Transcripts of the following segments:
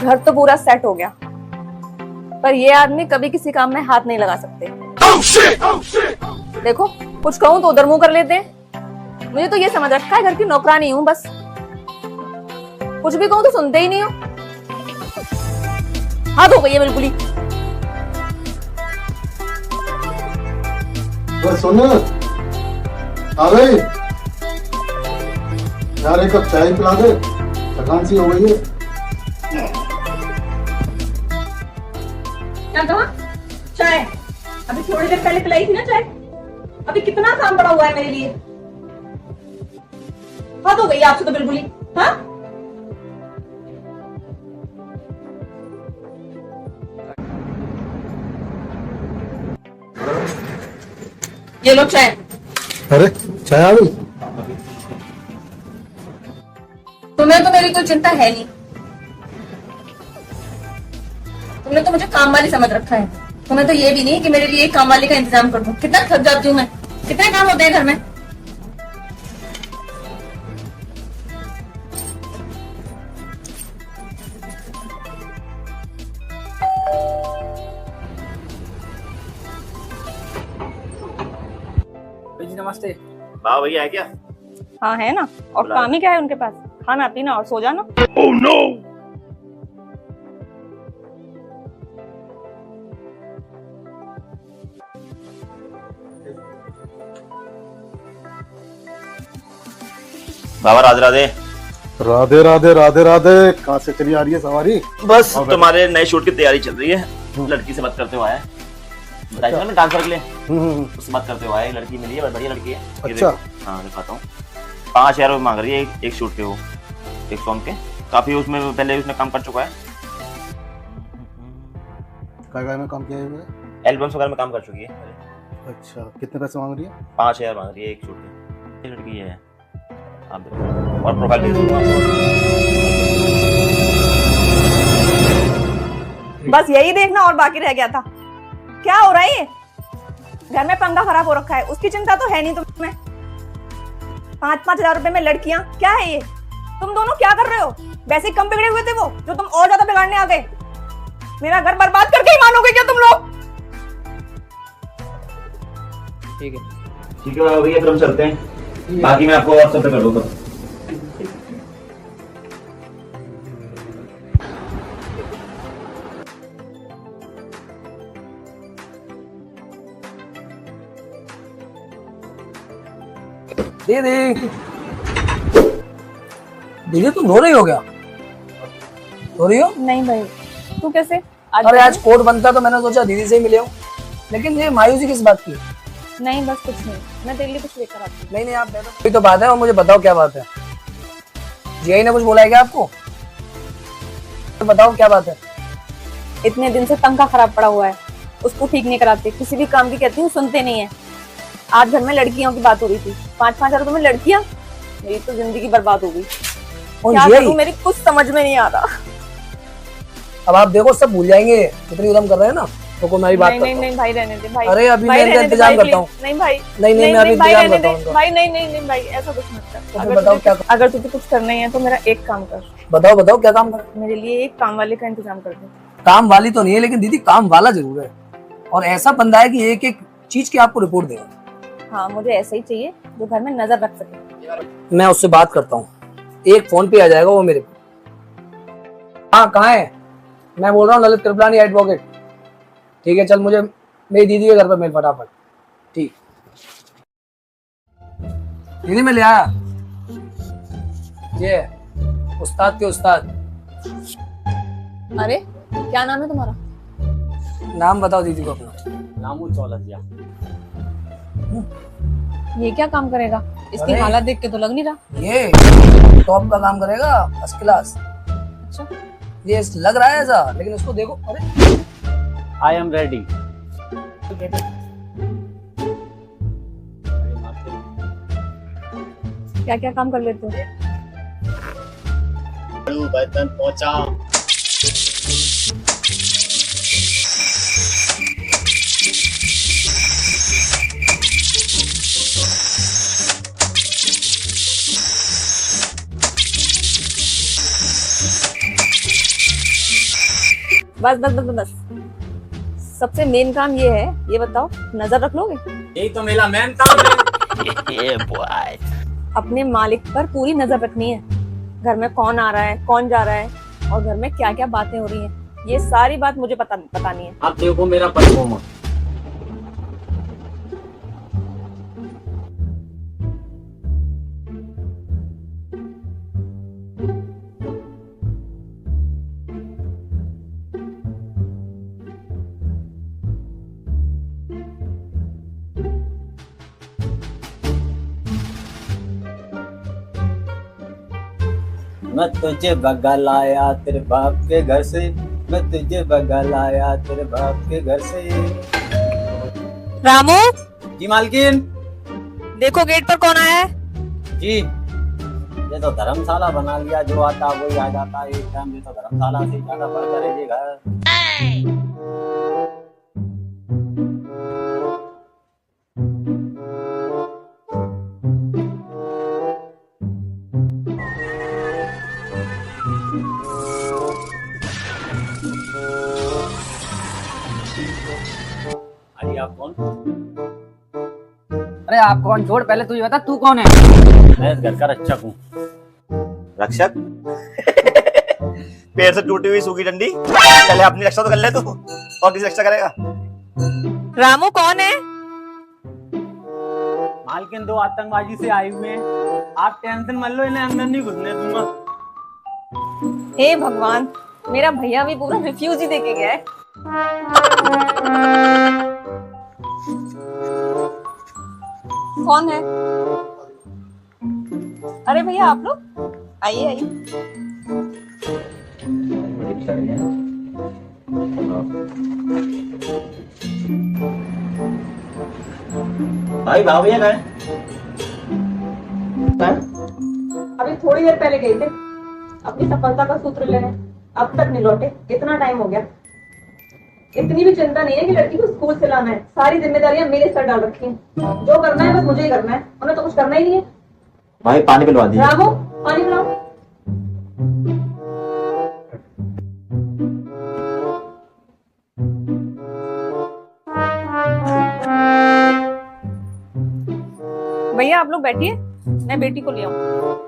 घर तो पूरा सेट हो गया, पर ये आदमी कभी किसी काम में हाथ नहीं लगा सकते। देखो, कुछ कहूँ तो उधर मुंह कर लेते हैं। मुझे तो ये समझ रखा है घर की नौकरानी हूँ बस, कुछ भी कहूँ तो सुनते ही नहीं हो। हाथ हो गई है बिल्कुल ही। सुन आ गई यार, एक कप चाय पिला दे, थकान सी हो गई है। क्या कहा? चाय अभी थोड़ी देर पहले पिलाई थी ना चाय। अभी कितना काम पड़ा हुआ है मेरे लिए। हद हो गई आपसे तो बिल्कुल ही। हाँ, ये लो चाय। अरे चाय आ गई? तुम्हें तो मेरी कोई चिंता है नहीं, तुमने तो मुझे काम वाली समझ रखा है। तुम्हें तो ये भी नहीं कि मेरे लिए एक काम वाली का इंतजाम कर दूं। कितना थक जाती हूँ मैं, कितने काम होते हैं घर में। जी नमस्ते। बाबा भैया है क्या? हाँ है ना, और काम ही क्या है उनके पास, खाना पीना और सो जाना। Oh no. बाबा राधे राधे। राधे राधे राधे राधे। कहाँ से चली आ रही है सवारी? बस तुम्हारे नए शूट की तैयारी चल रही है। लड़की से बात करते हुए आया, बताया था ना डांसर के लिए, उससे बात करते हुए आया। लड़की मिली है, बढ़िया लड़की है। अच्छा। हाँ दिखाता हूँ। 5,000 रुपये मांग रही है एक शूट के, वो एक सॉन्ग के। काफी उसमें पहले उसने काम कर चुका है, काय में काम किया है? एल्बम्स वगैरह में काम कर चुकी है। अच्छा, कितने पैसे मांग रही है? 5,000 मांग रही है एक शूट के। ये लड़की ये है, आप देखो। और प्रोफाइल भेज दूंगा। बस यही देखना और बाकी रह गया था। क्या हो रहा है ये? घर में पंखा खराब हो रखा है, उसकी चिंता तो है नहीं तुम्हें। 5-5 हजार रुपए में लड़कियां, क्या है ये? तुम दोनों क्या कर रहे हो? वैसे कम बिगड़े हुए थे वो, जो तुम और ज्यादा बिगाड़ने आ गए। मेरा घर बर्बाद करके ही मानोगे क्या तुम लोग? ठीक है बाबा भैया, फिर हम चलते हैं। बाकी मैं आपको व्हाट्सएप पे कर दूंगा। दीदी, दीदी तुम रो रही हो क्या? रो रही हो? नहीं भाई, तू कैसे? अरे आज कोर्ट बनता तो मैंने सोचा दीदी से ही मिले हूँ, लेकिन ये मायूसी किस बात की? नहीं बस कुछ नहीं, मैं तेरे लिए कुछ लेकर आती हूँ। नहीं आप बैठो, कोई तो बात है और मुझे बताओ क्या बात है। जीआई ने कुछ बोला है क्या आपको? तो बताओ क्या बात है। इतने दिन से पंखा खराब पड़ा हुआ है, उसको ठीक नहीं कराते, किसी भी काम की कहती हूँ सुनते नहीं है। आज घर में लड़कियों की बात हो रही थी, 5-5 हजार रुपए में लड़कियां, मेरी तो जिंदगी बर्बाद हो गई। क्या करूं, मेरी कुछ समझ में नहीं आ रहा। अब आप देखो सब भूल जाएंगे, इतनी उदम कर रहे हैं ना, तो को मैं भी बात करता हूं। नहीं भाई रहने दे भाई। अरे अभी मैं इनका इंतजाम करता हूँ। नहीं भाई, नहीं मैं अभी इंतजाम करता हूँ। भाई नहीं भाई, ऐसा कुछ मत कर। तो बताओ क्या? अगर तुझे कुछ करना ही है तो मेरा एक काम कर। बताओ क्या काम कर? मेरे लिए एक काम वाले का इंतजाम कर दो। काम वाली तो नहीं है, लेकिन दीदी काम वाला जरूर है, और ऐसा बंदा है कि एक एक चीज की आपको रिपोर्ट देगा। हाँ मुझे ऐसा ही चाहिए जो घर में नजर रख सके। मैं उससे बात करता हूँ, एक फोन पे आ जाएगा वो मेरे पे। हाँ कहाँ है? मैं बोल रहा हूँ ललित कृपलानी एडवोकेट। ठीक है चल, मुझे मेरी दीदी के घर पर मिल फटाफट। ठीक दीदी मैं ले आया, ये उस्ताद के उस्ताद। अरे क्या नाम है तुम्हारा? नाम बताओ दीदी को अपना। नामू चौलसिया। ये क्या काम करेगा? इसकी अरे। हालत देख के तो लग नहीं रहा। ये टॉप का काम करेगा, फर्स्ट क्लास। अच्छा ये लग रहा है ऐसा, लेकिन उसको देखो। अरे आई एम रेडी। क्या क्या काम कर लेते हो? बर्तन पहुंचा। बस बस बस बस बस। सबसे मेन काम ये है, ये बताओ नजर रख लोगे? यही तो मेरा मेन काम है। ये बॉय अपने मालिक पर पूरी नजर रखनी है। घर में कौन आ रहा है, कौन जा रहा है, और घर में क्या क्या बातें हो रही हैं, ये सारी बात मुझे बतानी है। आप देखो मेरा परफॉर्मेंस। मैं तुझे भगा लाया तेरे बाप के घर से, मैं तुझे भगा लाया तेरे बाप के घर से। रामू, जी मालकिन। देखो गेट पर कौन आया है। जी ये तो धर्मशाला बना लिया, जो आता वही आ जाता है। एक टाइम ये तो धर्मशाला से ज्यादा बढ़ करे घर। अरे आप कौन? अरे आप कौन, छोड़ पहले तू ये बता तू कौन है। मैं इस घर का रक्षक हूँ। रक्षक? पैर से टूटी हुई सूखी डंडी, पहले अपनी रक्षा तो कर ले तू, और किसी रक्षा करेगा? रामू कौन है? मालकिन दो आतंकवादी से आए हुए हैं, आप टेंशन मत लो, इन्हें अंदर नहीं घुसने दूंगा। हे भगवान, मेरा भैया भी पूरा रिफ्यूज ही देके गया है। कौन है? अरे भैया आप लोग आइए आइए। भाई भाव भैया कहाँ है? अभी थोड़ी देर पहले गए थे अपनी सफलता का सूत्र लेने, अब तक नहीं लौटे। कितना टाइम हो गया। इतनी भी चिंता नहीं है कि लड़की को स्कूल से लाना है, सारी जिम्मेदारियां मेरे सर डाल रखी हैं। जो करना है बस मुझे ही करना है, उन्हें तो कुछ करना ही नहीं है। भाई पानी पिलवा दीजिए। रामू पानी पिलाओ। भैया आप लोग बैठिए, मैं बेटी को ले आऊं।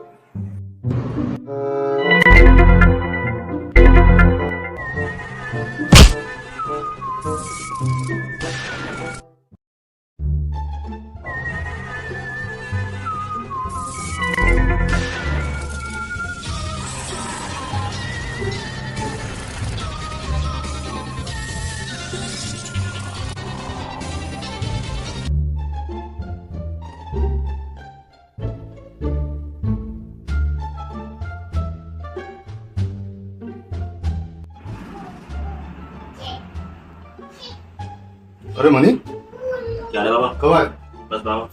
अरे मनी, क्या है बाबा? कब आए? बस बाबा।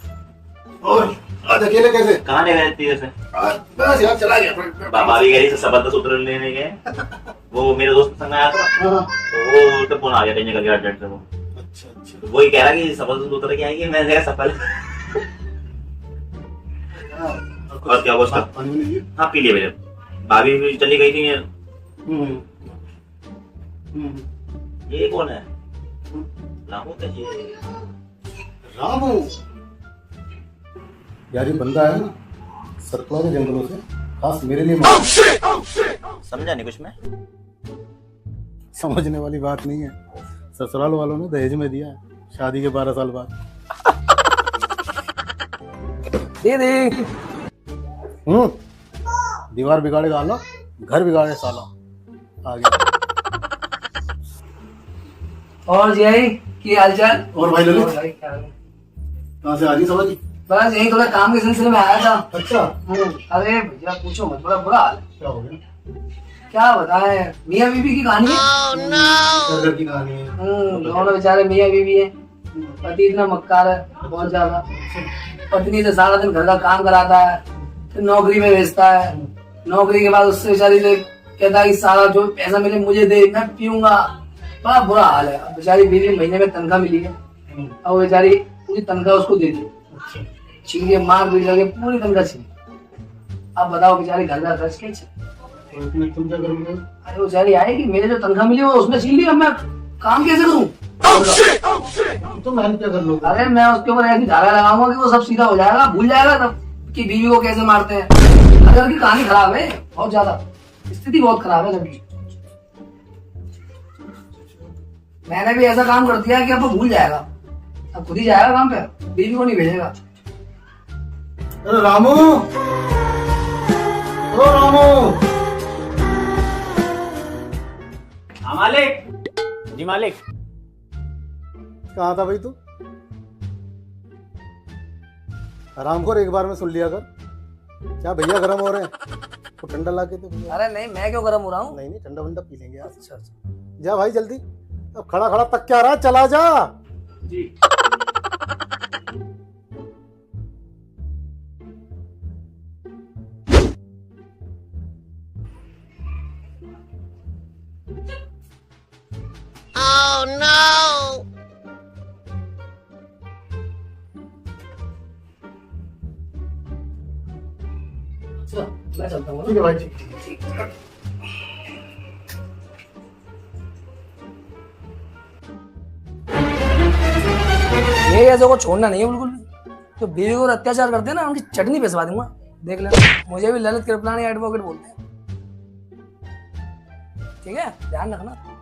और आज अकेले कैसे? कहाँ ले गए इतनी देर से? बस यार चला गया। बाबा भी गई सबंध सूत्र लेने गए, वो मेरे दोस्त के संग आया था, तो वो तो फोन आ गया कहीं निकल गया अर्जेंट से वो। अच्छा अच्छा। तो वही कह रहा कि सबंध सूत्र क्या आएंगे, मैंने कहा सफल। और क्या बोलता? पानी में लीजिए। हाँ पी लिए मेरे। भाभी भी चली गई थी। ये कौन है? रामू का ये। रामू यार, ये बंदा है ना सतपुड़ा के जंगलों से, खास मेरे लिए समझा नहीं कुछ मैं। समझने वाली बात नहीं है। ससुराल वालों ने दहेज में दिया है, शादी के 12 साल बाद। दीदी दीवार बिगाड़ेगा आला, घर बिगाड़े साला। आ गया। और जय की हालचाल? और भाई ललित क्या हाल है? कहाँ से आ गई समझ? बस यही थोड़ा काम के सिलसिले में आया था। अच्छा, अरे भैया पूछो मत, बड़ा बुरा हाल है। क्या हो गया? क्या बताएं, मियाँ बीबी की कहानी है। क्या घर की कहानी है? दोनों बेचारे मियाँ बीबी है। पति इतना मक्कार है बहुत ज्यादा, पत्नी से सारा दिन घर का काम कराता है, फिर नौकरी में भेजता है। नौकरी के बाद उससे बेचारी से कहता है कि सारा जो पैसा मिले मुझे दे, मैं पीऊंगा। बड़ा बुरा हाल है। बेचारी बीवी महीने में तनख्वाह मिली है और बेचारी पूरी तनख्वाह उसको दे दी, छीन के मार पीट करके पूरी तनख्वाह छीन। अब बताओ बेचारी घर का खर्च कैसे? और इसमें तुम क्या करोगे? अरे वो सैलरी आएगी, मेरे जो तनख्वाह मिली वो उसने छीन ली, अब मैं काम कैसे करूं? तुम हेल्प क्या कर लोगे? अरे मैं उसके ऊपर ऐसी धारा लगाऊंगा कि वो सब सीधा हो जाएगा, भूल जाएगा तब कि बीवी को कैसे मारते हैं। अगर की कहानी खराब है, बहुत ज्यादा स्थिति बहुत खराब है लड़की। मैंने भी ऐसा काम कर दिया कि अब वो भूल जाएगा, अब खुद ही जाएगा काम पे, बीवी को नहीं भेजेगा। अरे रामू, ओ रामू, हाँ मालिक। जी मालिक। कहाँ था भाई तू? आराम कर, एक बार में सुन लिया कर। क्या भैया गर्म हो रहे हैं? तो ठंडा ला के दे भैया। अरे नहीं, मैं क्यों गर्म हो रहा हूँ? नहीं नहीं, ठंडा वंडा पी लेंगे यार। अच्छा अच्छा। जा भाई जल्दी, अब खड़ा खड़ा तक क्या रहा, चला जा। जी चलो मैं चलता हूँ। ठीक है भाई, ठीक। ये ऐसे को छोड़ना नहीं है बिल्कुल भी। जो बीवी को अत्याचार करते हैं ना, उनकी चटनी पिसवा दूंगा, देख लेना। मुझे भी ललित कृपलानी एडवोकेट बोलते हैं। ठीक है, ध्यान रखना।